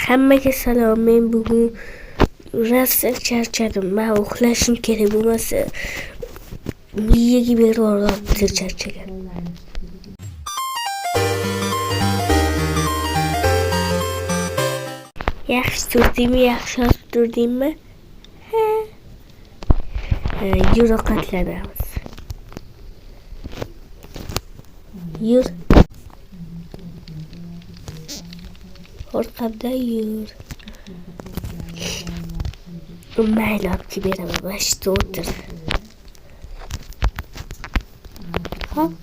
Hammaga salom. Men bugun rosa charchadim. Men uxlashim kerak bo'lmasa miyaga berib yuboribdi charchagan. Yaxshi turdingmi? Yaxshi turdingmi? Yur ovqatlanamiz. Yur. Orqamda yur. Mayli olib beraman. Mashta o'tir. Hop.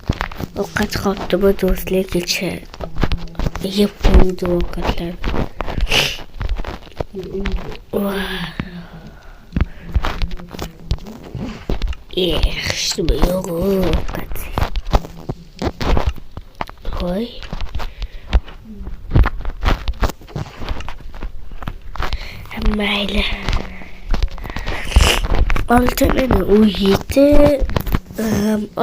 Ovqat qolibdimi do'stlargacha yeb qo'ydi ovqatlarni. Yaxshi yo'q ovqat. Hoy. Mayli. Oltinini u yedi.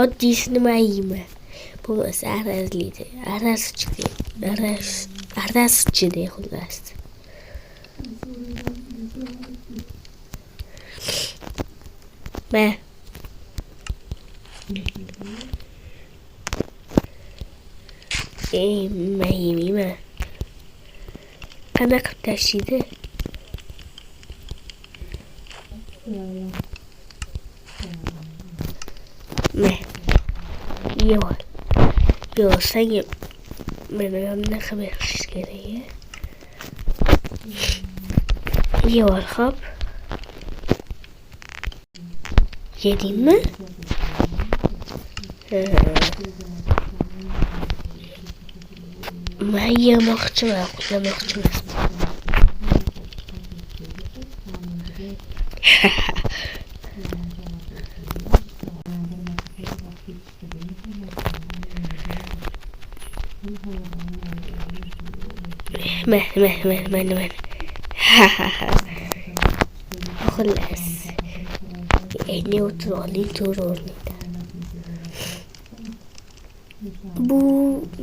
Oddiysini nima yeyman? Bo'lmasa arazliydi. Arazchida xullas. Ma. Maymi. Qanaqa tashiydi? Yo'q, senga meni hamma xabar qilish kerak. Yo'q, hop. Yedingmi? Men yemoqchiman, uxlamoqchiman. Men. Xullas. Endi o'tirib tur o'rnida. Bu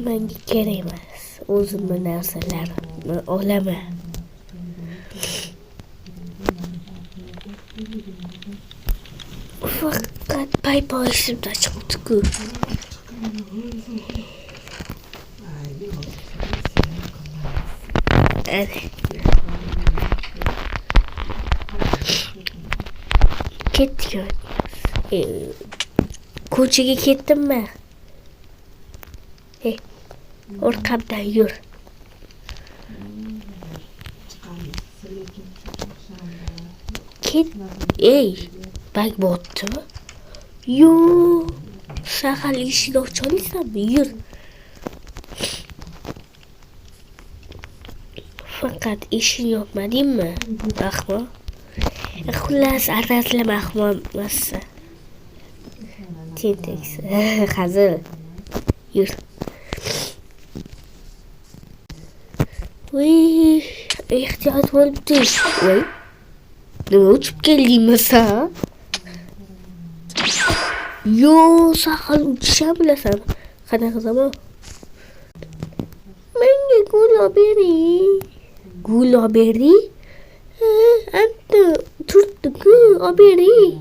menga kerak emas. O'zimni narsalarimni olaman. Faqat pay esimdan chiqibdi-ku. Ketdik. Ko'chaga ketdimmi? Orqamdan yur. Ket. Bak botdimi? Yo'q. Shahar eshigini ocha olasanmi? Yur. Faqat eshikni yopmadingmi? Ahmoq. Xullas arazlama ahmoq emassan. Tentaksa. Hazil. Yur. Voy, ehtiyot bo'libdi. Voy. Nima uchib keldingmi sen? Yo'q, sen uchishni bilasan. Qanaqa zamon? Menga gul olib bering. Gul olib bering? Anta turtdi-ku, olib bering.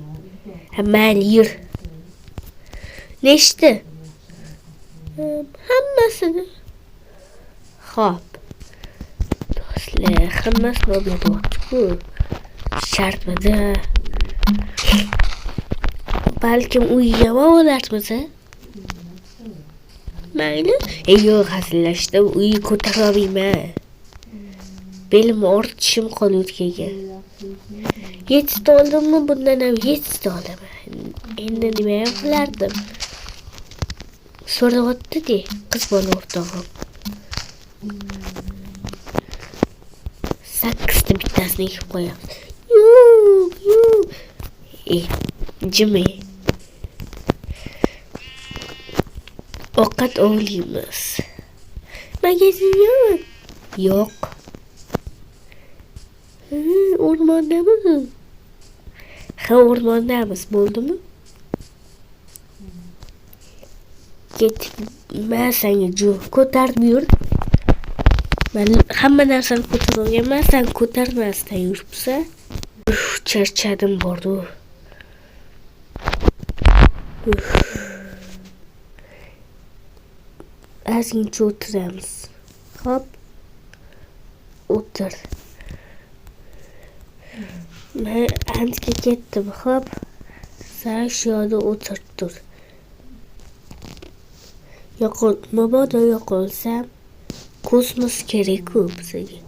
Mayli, yur. Nechta? Hammasini. Xo'p. Do'stlar, hammasini olib beribdi-ku. Shartmidi. Balkim uyga olarmiz. Mayli. Yo'q, hazillashdim. Uy ko'tara olmayman. Belim ortishim qoluvdiga. Yetishta oldimmi, bundan ham yetishta olaman. Endi nima ham qilardim? So'rayapti-de, qiz bola o'rtog'im. 8ta bittasini yeb qo'yamiz. Yo'q. Jimi. Ovqat ovlaymiz. Magazin yo'q. O'rmondamiz. O'rmondamiz, bo'ldimi? Ketdik. Men senga ko'tarib yur. Men hamma narsani ko'tarolganman, sen ko'tarmasdan yuribsan. Charchadim bordi. Ozgincha o'tiramiz. Hop. O'tir. Men ancha ketdim, hop. Sen shu yerda o'tirib tur. Mabodo yo'qolsam, kosmos kerak-ku bizga.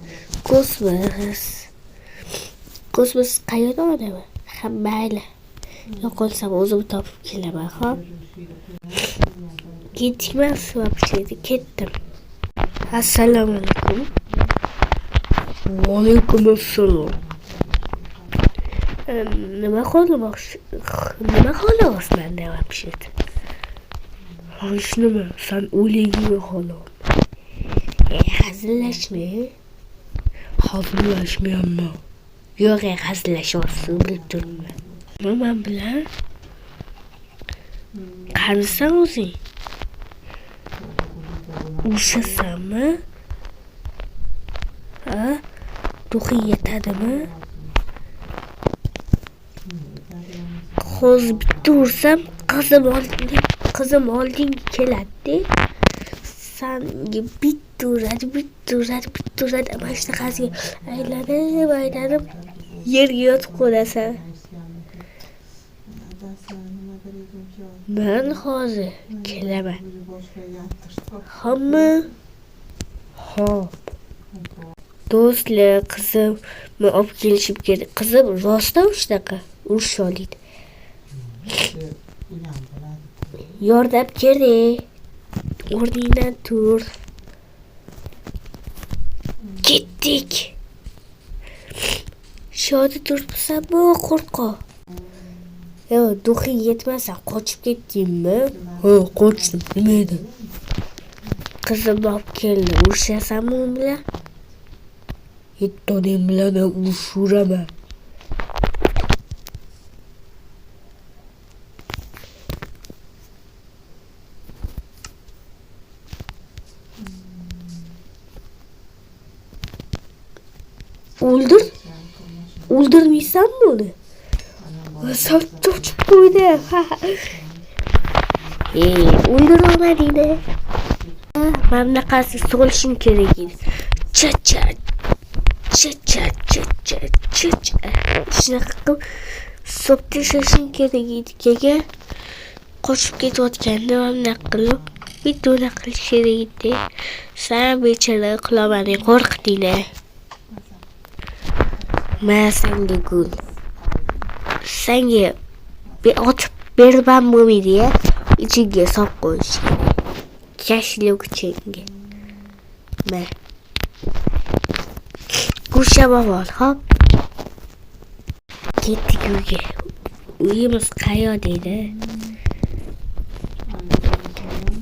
Kosmos qayerda odamlar? Ha, mayli. Yo'qolsam o'zim topib kelaman, hop. Ketdikmi, вообще ketdim. Assalomu alaykum. Va alaykum assalom. Nima xohlamoqchiman вообще? Hech nima, sen o'ligingni xohlayapman. Hazillashmayapman. Yo'q, hazillashyapsiz, bilib turibman. Men bilan qanisan o'zing? Ushasanmi? Ha? Ruhiy yetadimi? Hozir bitta ursam, qizim oldinga keladi. Senga bitta uradi. Mana shunaqasiga aylanib yerga yotib qolasan. Men hozir kelaman. Hamma hop. Do'stlar, qizimni olib kelishib keldi. Qizim rostdan shunaqa urush oladi. Yordam kerak. O'rningdan tur. Ketdik. Shu yerda turibsanmi, qo'rqoq? Duxing yetmasa qochib ketdingmi? Ha, qochdim. Nima edi? Qizimni olib keldi. Urushasanmi u bilan? Yettoning bilan urushaman. O'ldirmaysanmi uni? Sochib qo'ydi. O'ldira olmadingda. Men bunaqasi so'lishim kerak edi. Cha. Shunaqa qilib so'ptishim kerak edi. Kega qochib ketayotganda bunaqa qilib videoni qilish kerak edi. Sen bechara qilamading, qo'rqding-a. Men senga gul. Senga otib bermam bo'lmaydi-ya. Ichiga solib qo'yish kerak. Kashlik uchunga. Men Qo'shaman, hop. Ketdik uyga. Uyimiz qayerda edi?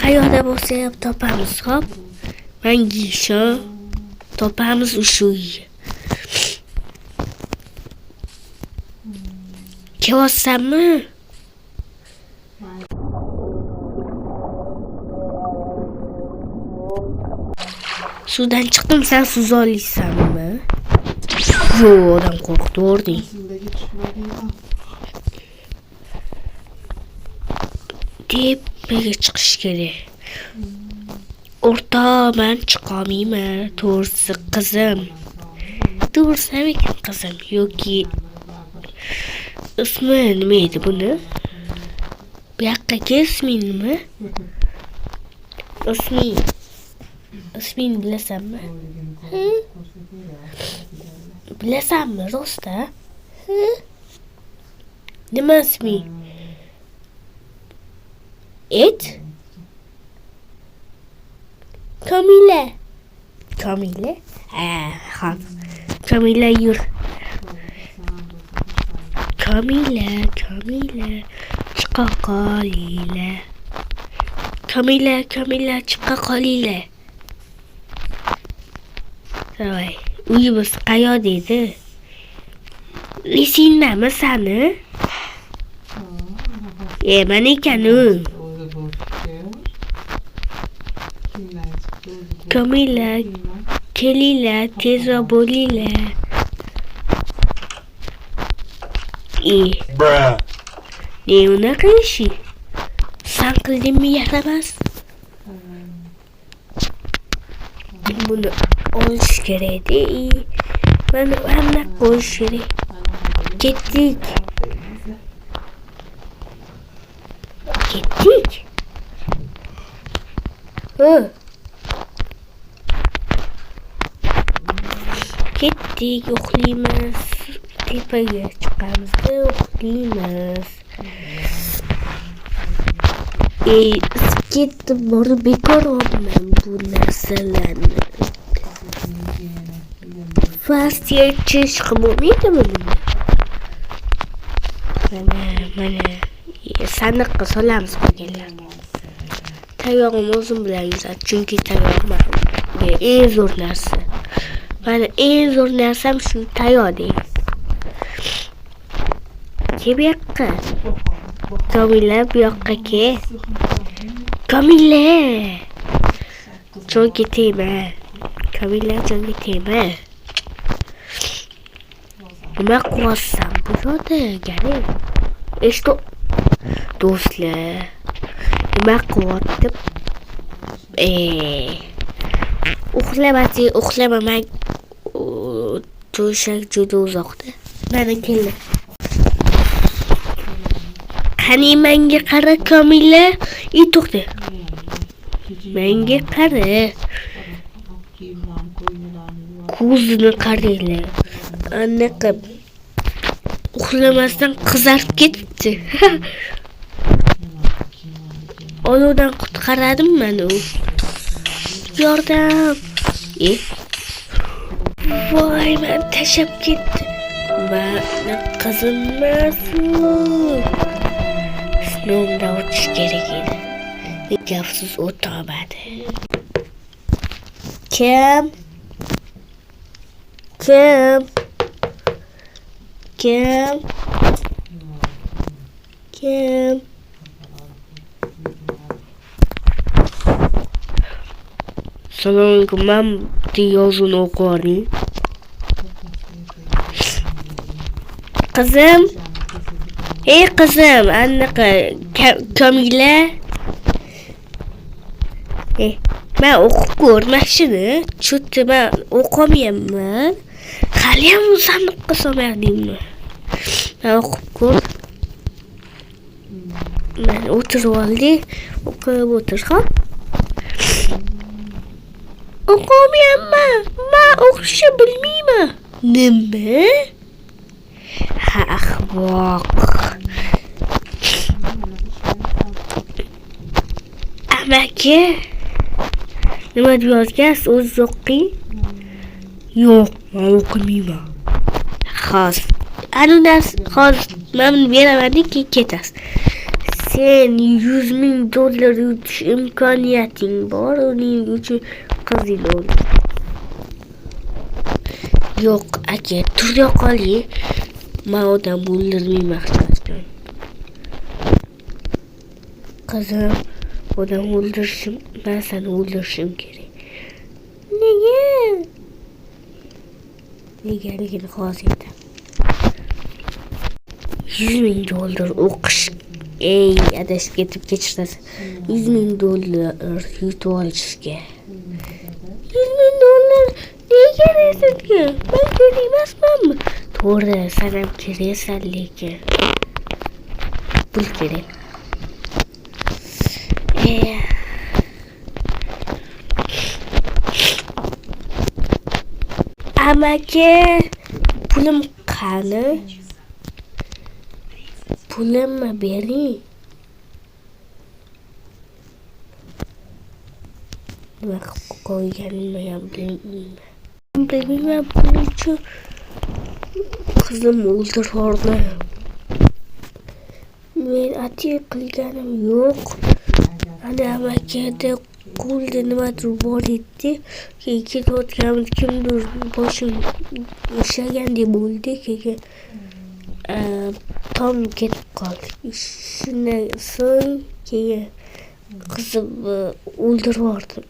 Qayerda bo'lsa ham topamiz, hop. Menga ishon. Topamiz o'sha uyni. Kelyapsanmi? Suvdan chiqdim, sen suza olaysanmi? Yo'q, odam qo'rqitording. Tepaga chiqish kerak. O'rta, men chiqolmayman. To'g'risi qizim. To'g'risi qizim yoki ismi nima edi buni? Bu yoqqa ismi nima? Ismini bilasanmi? Bilasanmi rosta? Nima ismi? Et? Kamila. Ha. Kamila yur. Kamila. Chiqa qolinglar. Kamila chiqa qolinglar. Voy, uyimiz qayerda edi? Esingdami sani? Men ekan-u. Kamila kelinglar, tezroq bo'linglar. Ne unaqa ishing? San qildingmi yaramas? Buni olish kerak-da. Mana hamma qo'yish kerak. Ketdik. Ketdik, uxlaymiz. Tepaga chiqamiz-da, uxlaymiz. Ketdim, borib bekor oldim bu narsalarni. Fast yechish bo'lmaydimi bunda? Mana sandiqqa solamiz bo'lganlar. Tayog'im o'zim bilan yuzadi, chunki tayog'im eng zo'r narsa. Mana eng zo'r narsam shu tayoq. Ke bu yoqqa. Kamila bu yoqqa ke. Kamila. Joyga tegma. Kamila joyga tegma. Nima qilyapsan bu yerda? Galing. Esto do'stlar. Nima qilyaptim? Uxlamaman. To'shak juda uzoqda. Mana keldi. Qani menga qara Kamila. To'xta. Menga qara. Ko'zini qaranglar. Anaqa uxlamasdan qizarib ketibdi. Olovdan qutqaradim meni u. Yordam. Voy, men tashab ketdi. Meni qizimmasin. Sinovda o'tish kerak edi. Gapsiz o'tolmadi. Kim? Assalomu alaykum, men yozuvni o'qiyapman. Qizim. Qizim, anaqa Kamila. Men o'qib ko'rman shuni. Chunki men o'qimayapman. Haliyam sandiqqa solmadingmi? Men o'qib ko'r. Men o'tirib oldim. O'qib o'tir, xo'p? O'qimayapman. Men o'qishni bilmayman. Nima? Ha, ahmoq. Amaki. Nima deyapsiz? O'zingiz o'qing. Yo'q, men o'qimayman. Xo'sh. Anunas hozir men beraman-ki ketasiz. Sen $100,000 yutish imkoniyating bor, uning uchun qizing o'ldi. Yo'q, aka, turga qoling. Men odam o'ldirmayman hech qizim, odam o'ldirishim, men seni o'ldirishim kerak. Nega? Negaligini hozir aytaman. $100,000 o'qish. Adashib ketib kechirasiz. $100,000 yutib olishga. $100,000 nega sizga? Men kerak emasmanmi? To'g'ri, sen ham keraksan, lekin pul kerak. Amaki, pulim qani? Pulimni bering. Nima qilib qo'yganimni ham bilmayman. Buning uchun qizim o'ldirvordi. Men atiy qilganim yo'q. Ana amakada qo'lda nimadir bor edi. Keyin ketayotganimda kimdir boshim ushagandek bo'ldi. Keyin tom ketib qoldi. Shundan so'ng keyin qizimni o'ldirvordim.